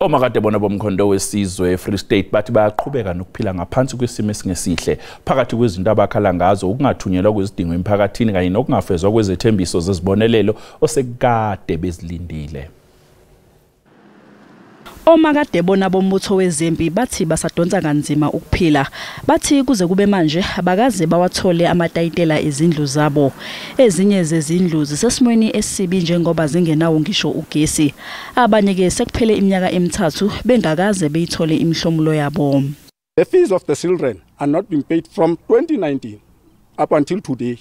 Omakadebona bomkhondo wesizwe Free State bathi bayaqhubeka nokuphila ngaphansi kwesimo esingesihle phakathi kwezinto abakhala ngazo ukungathunyelwa kwezidingo emphakathini kanye nokungafezwa kwezethembiso zezibonelelo osekade bezilindile. Omakadebona bombutho wezempi bathi basadonsa kanzima ukuphila. Bathi kuze kube manje abakaze bawathole amatayitela ezindlu zabo. Ezinye zezindlu zisesimweni esibi njengoba zingenawo ngisho ugesi. Abanye ke sekuphele iminyaka emithathu bengakaze beyithole imihlomulo yabo. The fees of the children are not being paid from 2019 up until today.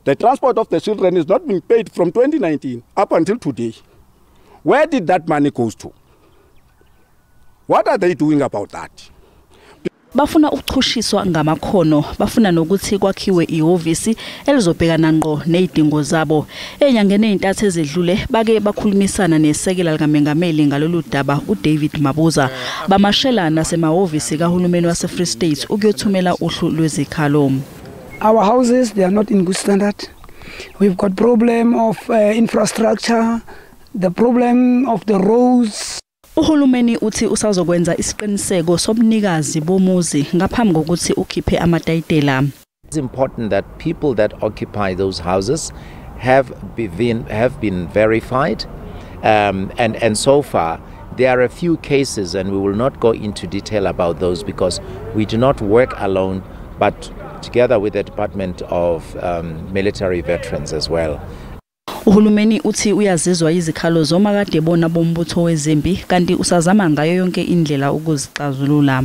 The transport of the children is not being paid from 2019 up until today. Where did that money go to? What are they doing about that? Bafuna ukuchushiswa ngamakhono, bafuna nokuthi kwakhiwe ihhovisi elizobhekana ngqo nezidingo zabo. Enyangeni ezintathu ezedlule bake bakhulumisana nesekela likaMengameli ngalolu daba uDavid Mabuza. Bamashelana semahhovisi kahulumeni wase Free State ukuyothumela uhlu lwezikhalo. Our houses, they are not in good standard. We've got problem of infrastructure. The problem of the roads. Uhulumeni uthi usazokwenza isiqiniseko sobunikazi bomuzi ngaphambi kokuthi ukhiphe amatayitela. It's important that people that occupy those houses have been verified, and so far there are a few cases, and we will not go into detail about those because we do not work alone, but together with the Department of Military Veterans as well. Uhulumeni uthi uyazizwa izikhalo zomakadebona bombutho wezempi kanti usazama ngayo yonke indlela ukuzixazulula.